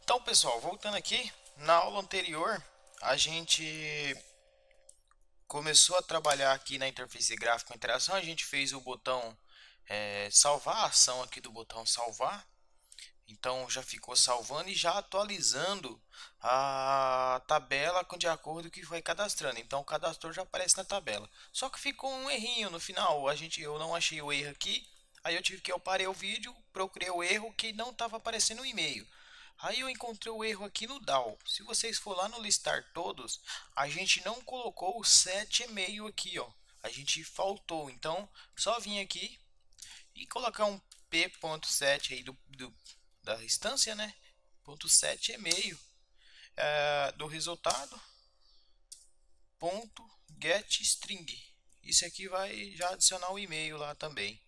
Então, pessoal, voltando aqui, na aula anterior, a gente começou a trabalhar aqui na interface gráfica com interação. A gente fez o botão salvar, a ação aqui do botão salvar. Então, já ficou salvando e já atualizando a tabela de acordo com o que foi cadastrando. Então, o cadastro já aparece na tabela. Só que ficou um errinho no final. Eu não achei o erro aqui. Aí eu parei o vídeo, procurei o erro que não estava aparecendo no e-mail. Aí eu encontrei o erro aqui no DAO. Se vocês for lá no listar todos, a gente não colocou o set e-mail aqui, ó. A gente faltou. Então, só vim aqui e colocar um p.set aí da instância, né? Ponto .set e-mail do resultado ponto get string. Isso aqui vai já adicionar o e-mail lá também.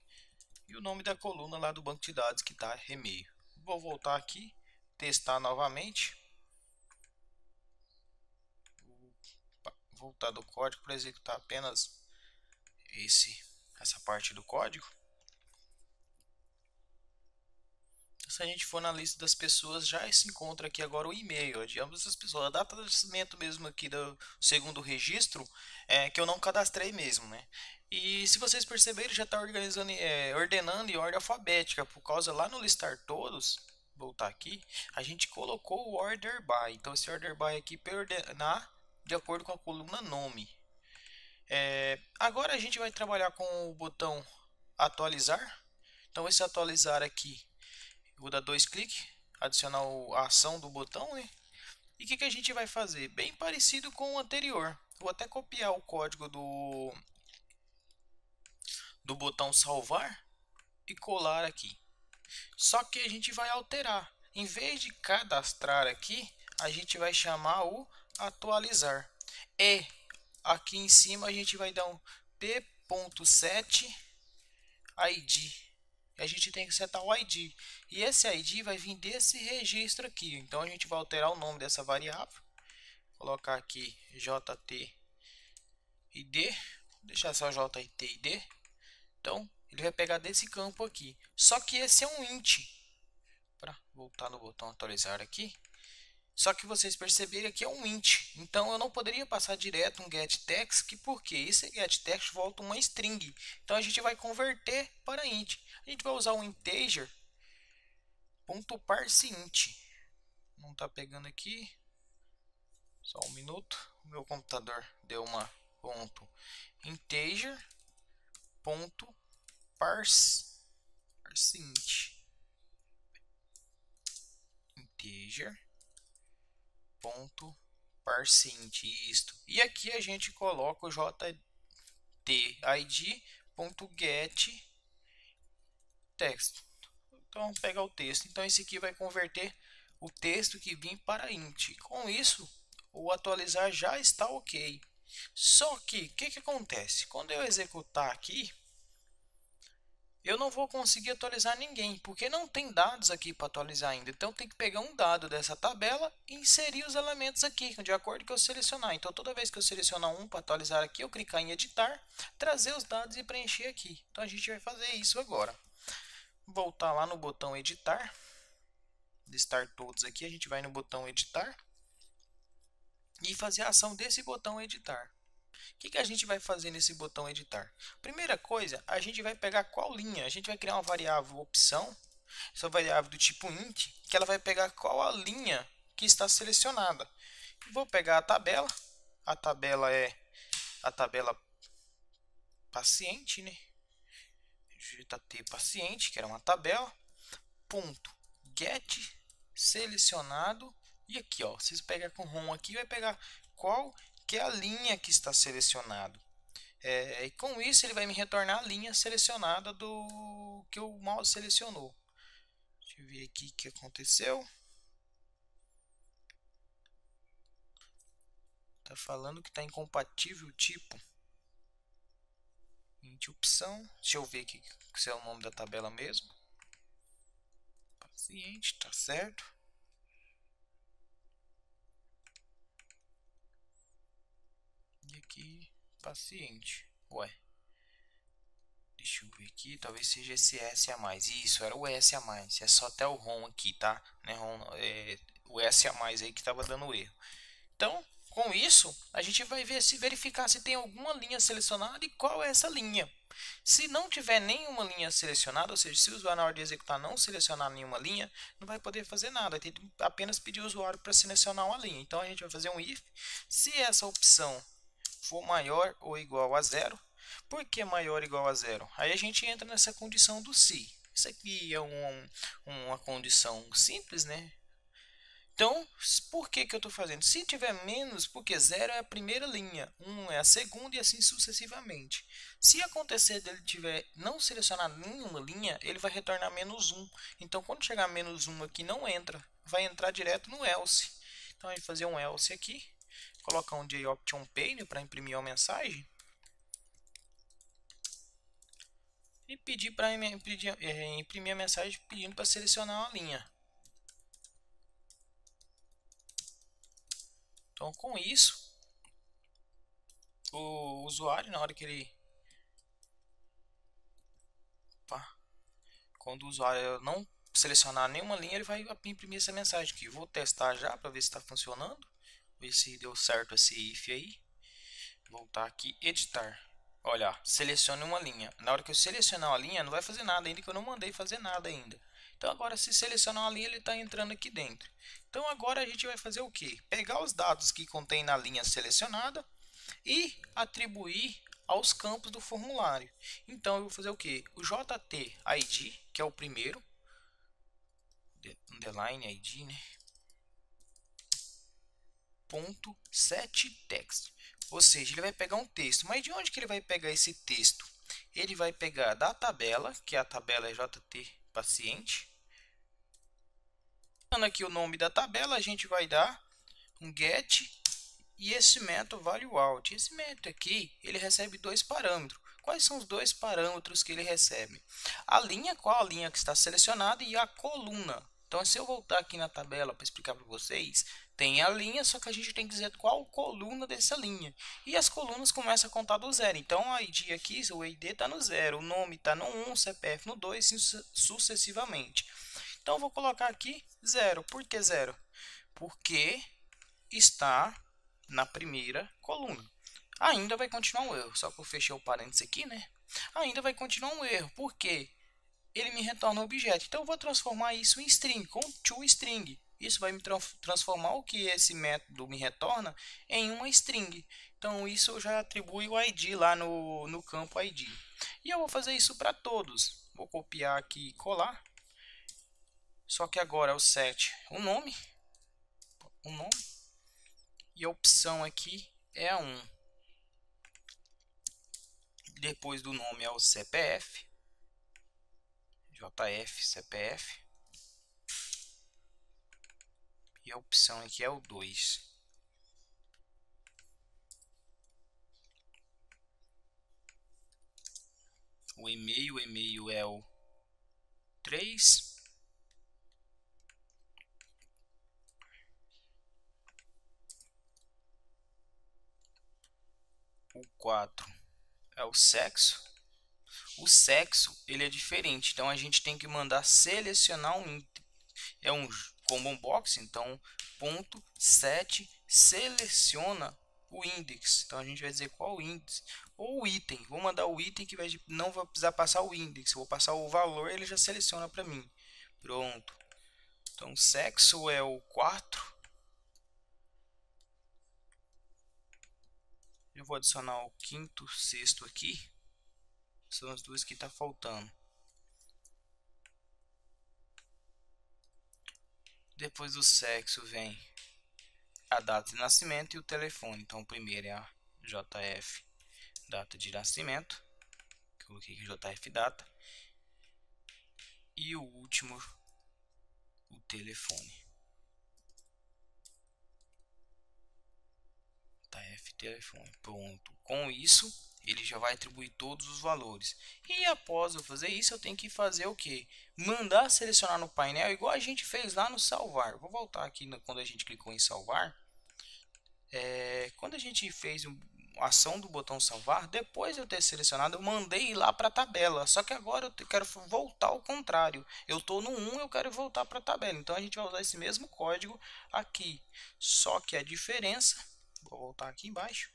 E o nome da coluna lá do banco de dados que está e-mail. Vou voltar aqui, testar novamente. Voltar do código para executar apenas essa parte do código. Se a gente for na lista das pessoas, já se encontra aqui agora o e-mail de ambas as pessoas. A data de nascimento mesmo aqui do segundo registro é que eu não cadastrei mesmo, né? E se vocês perceberem, já está ordenando em ordem alfabética, por causa lá no listar todos, voltar aqui, a gente colocou o order by. Então esse order by aqui para ordenar de acordo com a coluna nome. Agora a gente vai trabalhar com o botão atualizar. Então esse atualizar aqui, eu vou dar dois cliques, adicionar a ação do botão, né? E o que a gente vai fazer? Bem parecido com o anterior. Vou até copiar o código do botão salvar e colar aqui. Só que a gente vai alterar. Em vez de cadastrar aqui, a gente vai chamar o atualizar. E aqui em cima a gente vai dar um p.set id. A gente tem que setar o ID. E esse ID vai vir desse registro aqui. Então a gente vai alterar o nome dessa variável. Colocar aqui JTID. Deixar só JTID. Então ele vai pegar desse campo aqui. Só que esse é um int. Para voltar no botão atualizar aqui. Só que vocês perceberem que é um int. Então eu não poderia passar direto um getText, que porque esse getText volta uma string. Então a gente vai converter para int. A gente vai usar um integer .parseInt. Não está pegando aqui. Só um minuto. O meu computador deu uma integer .parseInt. Integer .parseInt, isto. E aqui a gente coloca o jtid.getText. Então vamos pegar o texto. Então esse aqui vai converter o texto que vim para int. Com isso, o atualizar já está ok. Só que o que acontece? Quando eu executar aqui, eu não vou conseguir atualizar ninguém, porque não tem dados aqui para atualizar ainda. Então tem que pegar um dado dessa tabela e inserir os elementos aqui, de acordo com que eu selecionar. Então toda vez que eu selecionar um para atualizar aqui, eu clicar em editar, trazer os dados e preencher aqui. Então a gente vai fazer isso agora. Voltar lá no botão editar, listar todos aqui, a gente vai no botão editar e fazer a ação desse botão editar. O que a gente vai fazer nesse botão editar? Primeira coisa, a gente vai pegar qual linha? A gente vai criar uma variável opção, essa variável do tipo int, que ela vai pegar qual a linha que está selecionada. Vou pegar a tabela é a tabela paciente, né? Digita T paciente, que era uma tabela, ponto get selecionado, e aqui ó, vocês pegam com ROM aqui, vai pegar qual que é a linha que está selecionado. E com isso ele vai me retornar a linha selecionada do que o mouse selecionou. Deixa eu ver aqui o que aconteceu. Tá falando que está incompatível o tipo. Int opção. Deixa eu ver aqui se é o nome da tabela mesmo. Paciente, tá certo. E aqui, paciente. Ué. Deixa eu ver aqui, talvez seja esse S a mais. Isso, era o S a mais. É só até o ROM aqui, tá? Né, ROM, o S a mais aí que estava dando erro. Então, com isso, a gente vai verificar se tem alguma linha selecionada e qual é essa linha. Se não tiver nenhuma linha selecionada, ou seja, se o usuário na hora de executar não selecionar nenhuma linha, não vai poder fazer nada, tem que apenas pedir o usuário para selecionar uma linha. Então a gente vai fazer um if, se essa opção for maior ou igual a zero. Por que maior ou igual a zero? Aí a gente entra nessa condição do se. Isso aqui é uma condição simples, né? Então, por que eu estou fazendo? Se tiver menos, porque 0 é a primeira linha, 1 é a segunda e assim sucessivamente. Se acontecer dele tiver não selecionar nenhuma linha, ele vai retornar menos 1. Então, quando chegar menos 1 aqui, não entra. Vai entrar direto no else. Então, a gente vai fazer um else aqui. Colocar um JOptionPane para imprimir a mensagem. E pedir para imprimir a mensagem pedindo para selecionar uma linha. Então, com isso, o usuário, na hora que ele... quando o usuário não selecionar nenhuma linha, ele vai imprimir essa mensagem aqui. Vou testar já para ver se está funcionando. Ver se deu certo esse if aí. Voltar aqui, editar. Olha, selecione uma linha. Na hora que eu selecionar uma linha, não vai fazer nada ainda, que eu não mandei fazer nada ainda. Então agora, se selecionar uma linha, ele está entrando aqui dentro. Então agora a gente vai fazer o que? Pegar os dados que contém na linha selecionada e atribuir aos campos do formulário. Então eu vou fazer o que? O JTID, que é o primeiro, underline ID, né? Ponto setText. Ou seja, ele vai pegar um texto. Mas de onde que ele vai pegar esse texto? Ele vai pegar da tabela, que a tabela é JT paciente. Dando aqui o nome da tabela, a gente vai dar um get e esse método valueOut. Esse método aqui, ele recebe dois parâmetros. Quais são os dois parâmetros que ele recebe? A linha, qual a linha que está selecionada, e a coluna. Então, se eu voltar aqui na tabela para explicar para vocês, tem a linha, só que a gente tem que dizer qual coluna dessa linha. E as colunas começam a contar do zero. Então, a ID aqui, o ID está no 0, o nome está no 1, o CPF no 2, sucessivamente. Então, eu vou colocar aqui 0. Por que 0? Porque está na primeira coluna. Ainda vai continuar um erro, só que eu fechei o parênteses aqui, né? Ainda vai continuar um erro, porque ele me retorna um objeto. Então eu vou transformar isso em string, com toString. Isso vai me transformar o que esse método me retorna em uma string. Então isso eu já atribuo o ID lá no campo ID. E eu vou fazer isso para todos. Vou copiar aqui e colar. Só que agora é o set o nome. E a opção aqui é a 1. Depois do nome é o CPF. JF, CPF. E a opção aqui é o 2. O e-mail é o 3. O 4 é o sexo. O sexo ele é diferente, então a gente tem que mandar selecionar um item. É um common box, então ponto set seleciona o index. Então a gente vai dizer qual o índice ou o item. Vou mandar o item que não vai precisar passar o index. Vou passar o valor, ele já seleciona para mim. Pronto. Então sexo é o 4. Eu vou adicionar o quinto, sexto aqui. São as duas que está faltando. Depois do sexo vem a data de nascimento e o telefone. Então o primeiro é a JF, data de nascimento. Coloquei aqui JF data. E o último, o telefone. JF telefone. Pronto. Com isso, ele já vai atribuir todos os valores. E após eu fazer isso, eu tenho que fazer o que? Mandar selecionar no painel, igual a gente fez lá no salvar. Vou voltar aqui quando a gente clicou em salvar. Quando a gente fez ação do botão salvar, depois de eu ter selecionado, eu mandei ir lá para a tabela. Só que agora eu quero voltar ao contrário. Eu estou no 1, eu quero voltar para a tabela. Então a gente vai usar esse mesmo código aqui. Só que a diferença, vou voltar aqui embaixo.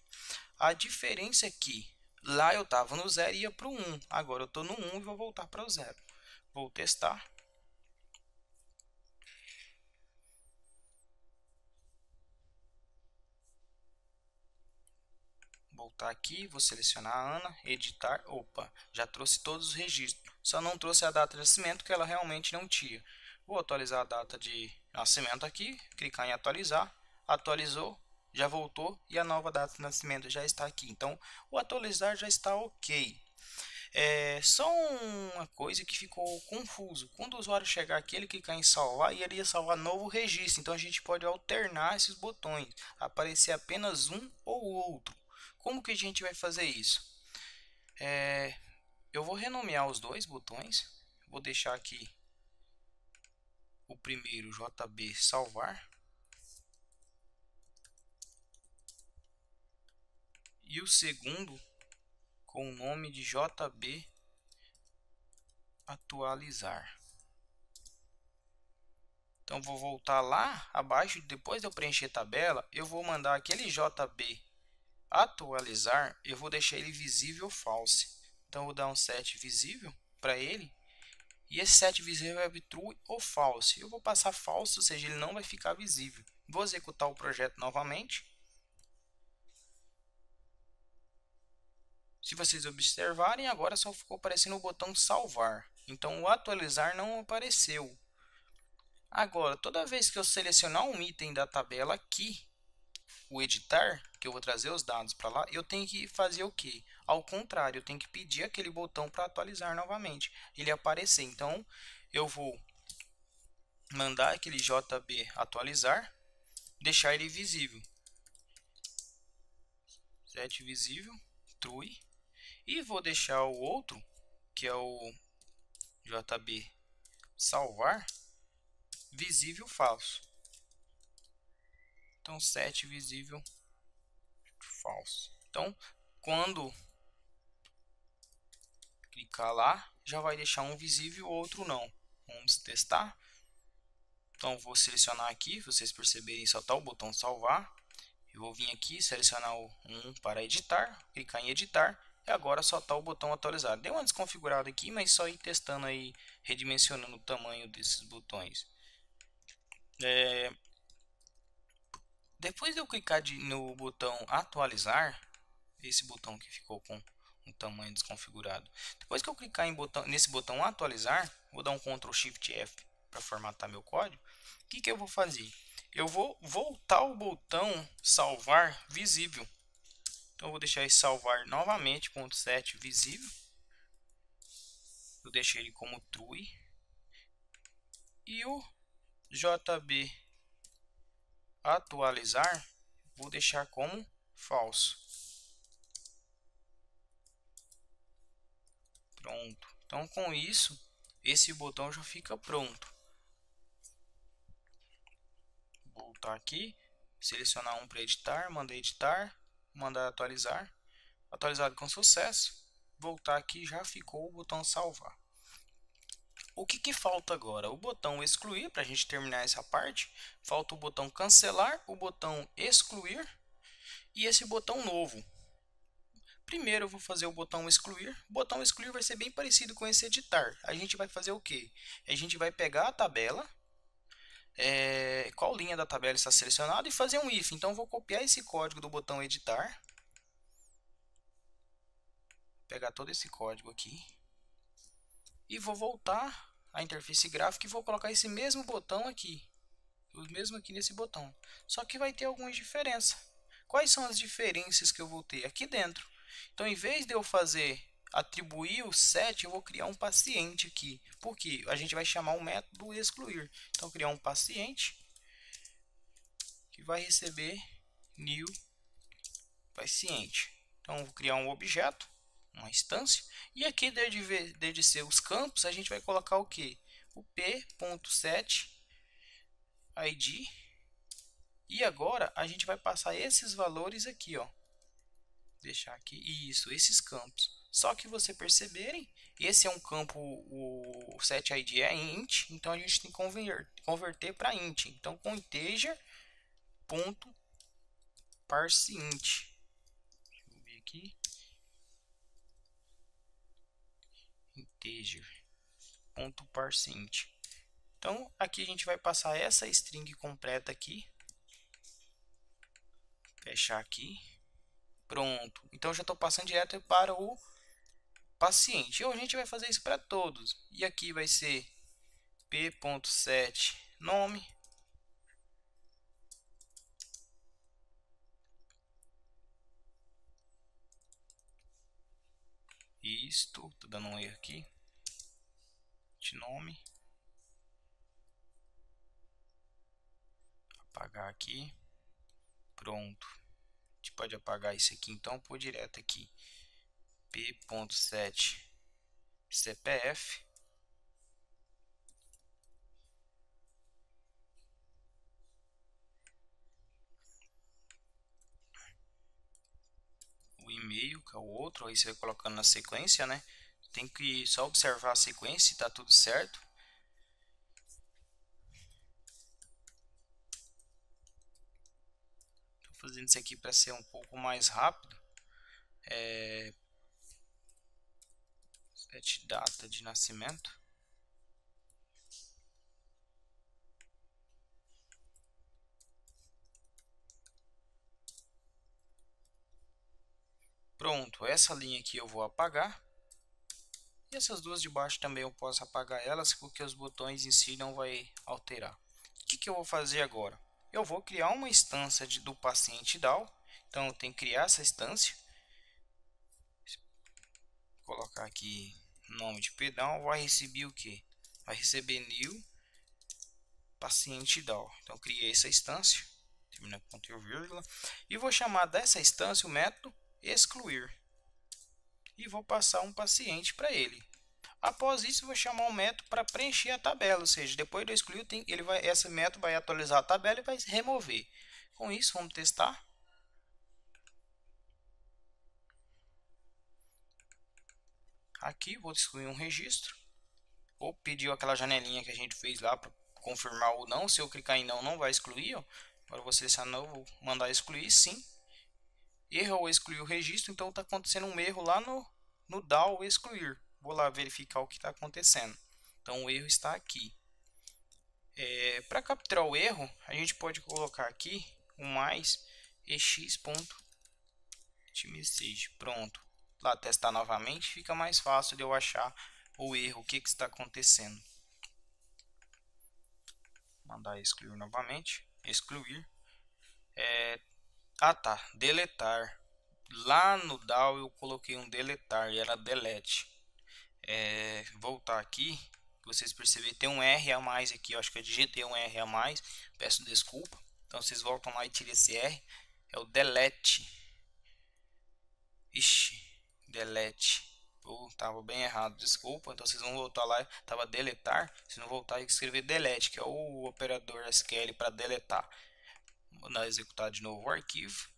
A diferença é que lá eu estava no 0 e ia para o 1. Agora eu estou no 1 e vou voltar para o 0. Vou testar. Voltar aqui, vou selecionar a Ana, editar, opa, já trouxe todos os registros, só não trouxe a data de nascimento que ela realmente não tinha. Vou atualizar a data de nascimento aqui, clicar em atualizar, atualizou, já voltou e a nova data de nascimento já está aqui. Então o atualizar já está ok. Só uma coisa que ficou confuso. Quando o usuário chegar aqui, ele clicar em salvar e ele ia salvar novo registro. Então a gente pode alternar esses botões, aparecer apenas um ou outro. Como que a gente vai fazer isso? Eu vou renomear os dois botões. Vou deixar aqui o primeiro JB salvar e o segundo com o nome de JB atualizar. Então vou voltar lá abaixo, depois de eu preencher a tabela, eu vou mandar aquele JB atualizar, eu vou deixar ele visível false. Então vou dar um set visível para ele. E esse set visível é true ou false. Eu vou passar false, ou seja, ele não vai ficar visível. Vou executar o projeto novamente. Se vocês observarem, agora só ficou aparecendo o botão salvar. Então o atualizar não apareceu. Agora, toda vez que eu selecionar um item da tabela aqui, o editar, que eu vou trazer os dados para lá, eu tenho que fazer o que? Ao contrário, eu tenho que pedir aquele botão para atualizar novamente, ele aparecer. Então, eu vou mandar aquele JB atualizar, deixar ele visível. Set visível, true. E vou deixar o outro, que é o JB salvar, visível falso. Então, set visível falso. Então, quando clicar lá, já vai deixar um visível e o outro não. Vamos testar. Então, vou selecionar aqui, vocês perceberem, só está o botão salvar. Eu vou vir aqui, selecionar o 1 para editar, clicar em editar. E agora só está o botão atualizar. Deu uma desconfigurada aqui, mas só ir testando aí, redimensionando o tamanho desses botões. Depois de eu clicar no botão atualizar, esse botão que ficou com um tamanho desconfigurado. Depois que eu clicar nesse botão atualizar, vou dar um Ctrl Shift F para formatar meu código. O que eu vou fazer? Eu vou voltar o botão salvar visível. Então eu vou deixar ele salvar novamente, .set visível. Eu deixei ele como true. E o JB atualizar, vou deixar como falso. Pronto. Então com isso, esse botão já fica pronto. Vou voltar aqui, selecionar um para editar, mandar atualizar. Atualizado com sucesso. Voltar aqui, já ficou o botão salvar. O que falta agora? O botão excluir, para a gente terminar essa parte. Falta o botão cancelar, o botão excluir e esse botão novo. Primeiro eu vou fazer o botão excluir. O botão excluir vai ser bem parecido com esse editar. A gente vai fazer o que? A gente vai pegar a tabela, qual linha da tabela está selecionada e fazer um if. Então eu vou copiar esse código do botão editar. Pegar todo esse código aqui. E vou voltar à interface gráfica e vou colocar esse mesmo botão aqui. O mesmo aqui nesse botão. Só que vai ter algumas diferenças. Quais são as diferenças que eu vou ter aqui dentro? Então, em vez de eu atribuir o set, eu vou criar um paciente aqui. Porque a gente vai chamar o método excluir. Então, criar um paciente que vai receber new paciente. Então, vou criar um objeto, uma instância. E aqui, desde ser os campos, a gente vai colocar o que? O p.set id. E agora a gente vai passar esses valores aqui, ó. deixar aqui, isso, esses campos. Só que você perceberem, esse é um campo, o setID é int, então a gente tem que converter para int. Então com integer ponto parseInt. Deixa eu ver aqui. Integer ponto parseInt. Então aqui a gente vai passar essa string completa aqui. Fechar aqui. Pronto. Então já estou passando direto para o paciente. Ou a gente vai fazer isso para todos. E aqui vai ser p.set nome. Isto, tô dando um erro aqui. De nome. Apagar aqui. Pronto. A gente pode apagar isso aqui então, por direto aqui. p.set CPF. O e-mail, que é o outro, aí você vai colocando na sequência, né? Tem que só observar a sequência se tá tudo certo. Tô fazendo isso aqui para ser um pouco mais rápido. Set data de nascimento. Pronto, essa linha aqui eu vou apagar. E essas duas de baixo também eu posso apagar elas, porque os botões em si não vai alterar. O que eu vou fazer agora? Eu vou criar uma instância do paciente DAO. Então eu tenho que criar essa instância. Vou colocar aqui nome de pedal. Vai receber o que? Vai receber new paciente DAO. Então eu criei essa instância. Termina com ponto e vírgula. E vou chamar dessa instância o método excluir. E vou passar um paciente para ele. Após isso, vou chamar um método para preencher a tabela, ou seja, depois do excluir, esse método vai atualizar a tabela e vai remover. Com isso, vamos testar. Aqui, vou excluir um registro. Ou pediu aquela janelinha que a gente fez lá para confirmar ou não. Se eu clicar em não, não vai excluir. Ó. Agora vou selecionar, vou mandar excluir, sim. Erro ou excluir o registro, então está acontecendo um erro lá no DAO excluir. Vou lá verificar o que está acontecendo. Então o erro está aqui. Para capturar o erro, a gente pode colocar aqui o mais ex.message. Pronto. Lá testar novamente, fica mais fácil de eu achar o erro, o que está acontecendo. Mandar excluir novamente. Excluir. Tá. Deletar. Lá no DAO eu coloquei um deletar e era delete. Voltar aqui. Vocês perceberem, tem um R a mais aqui. Eu acho que eu digitei um R a mais. Peço desculpa. Então vocês voltam lá e tiram esse R. É o delete. Ixi, delete. Tava bem errado, desculpa. Então vocês vão voltar lá. Tava deletar. Se não voltar, escrever delete, que é o operador SQL para deletar. Vou dar executar de novo o arquivo.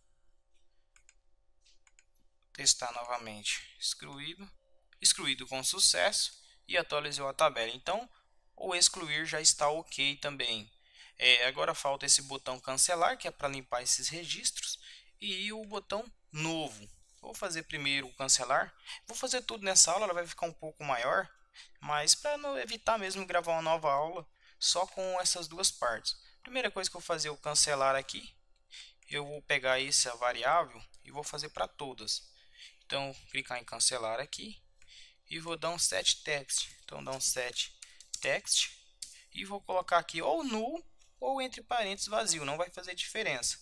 Testar novamente. Excluído com sucesso. E atualizou a tabela. Então o excluir já está ok também. Agora falta esse botão cancelar, que é para limpar esses registros. E o botão novo. Vou fazer primeiro o cancelar. Vou fazer tudo nessa aula, ela vai ficar um pouco maior. Mas para não evitar mesmo gravar uma nova aula só com essas duas partes. Primeira coisa que eu vou fazer é o cancelar aqui. Eu vou pegar essa variável e vou fazer para todas. Então, clicar em cancelar aqui. E vou dar um set text. Então, dar um set text. E vou colocar aqui ou null ou entre parênteses vazio. Não vai fazer diferença.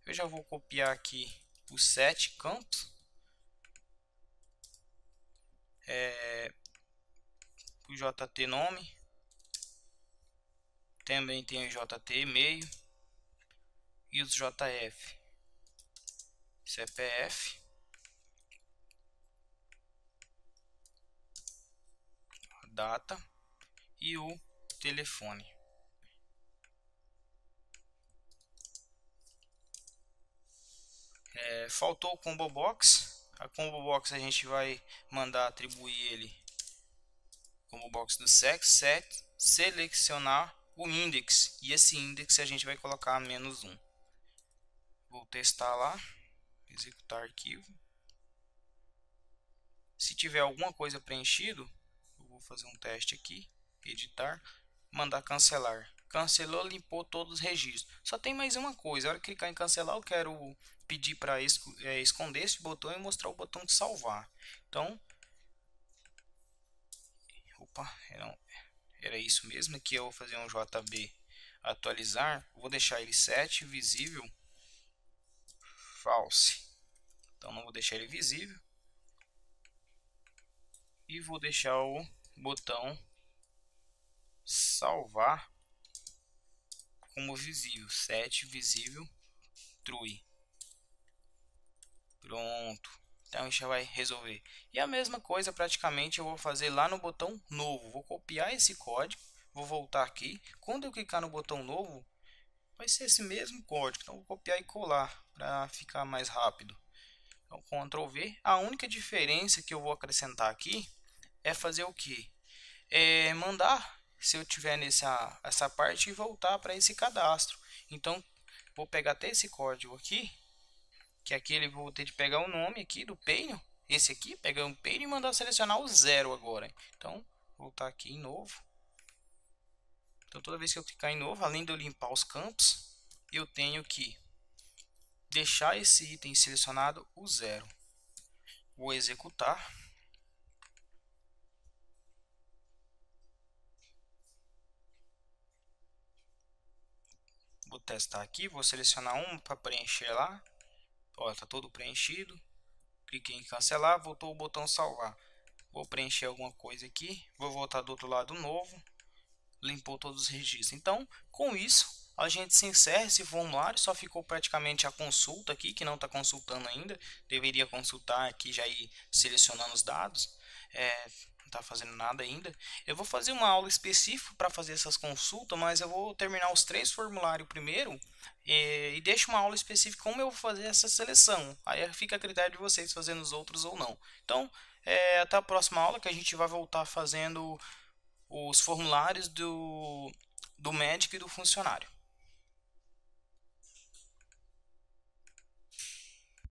Eu já vou copiar aqui os 7 campos. O JT nome. Também tem o JT e-mail. E os JF. CPF. Data. E o telefone. Faltou o combo box. A combo box a gente vai mandar atribuir ele combo box do set, selecionar o index, e esse index a gente vai colocar -1. Vou testar lá, executar arquivo. Se tiver alguma coisa preenchido, eu vou fazer um teste aqui, editar, mandar cancelar. Cancelou, limpou todos os registros. Só tem mais uma coisa, a hora que clicar em cancelar, eu quero pedir para esconder esse botão e mostrar o botão de salvar. Então, opa, era isso mesmo. Aqui eu vou fazer um JB atualizar, vou deixar ele set visível false. Então não vou deixar ele visível e vou deixar o botão salvar como visível, set visível true. Pronto. Então a gente já vai resolver. E a mesma coisa praticamente eu vou fazer lá no botão novo. Vou copiar esse código, vou voltar aqui. Quando eu clicar no botão novo, vai ser esse mesmo código. Então vou copiar e colar para ficar mais rápido. Então Ctrl V. A única diferença que eu vou acrescentar aqui é fazer o que? Mandar, se eu tiver essa parte, e voltar para esse cadastro. Então vou pegar até esse código aqui, que aqui ele vou ter de pegar o nome aqui do painel, esse aqui, pegar um painel e mandar selecionar o 0 agora. Então voltar aqui em novo. Então toda vez que eu clicar em novo, além de eu limpar os campos, eu tenho que deixar esse item selecionado o 0. Vou executar. Vou testar aqui, vou selecionar um para preencher lá. Olha, está todo preenchido. Cliquei em cancelar, voltou o botão salvar. Vou preencher alguma coisa aqui, vou voltar do outro lado novo. Limpou todos os registros. Então, com isso, a gente se encerra esse formulário. Só ficou praticamente a consulta aqui, que não está consultando ainda. Deveria consultar aqui, já ir selecionando os dados. Não está fazendo nada ainda. Eu vou fazer uma aula específica para fazer essas consultas, mas eu vou terminar os 3 formulários primeiro e deixo uma aula específica como eu vou fazer essa seleção. Aí fica a critério de vocês fazendo os outros ou não. Então, até a próxima aula, que a gente vai voltar fazendo os formulários do médico e do funcionário.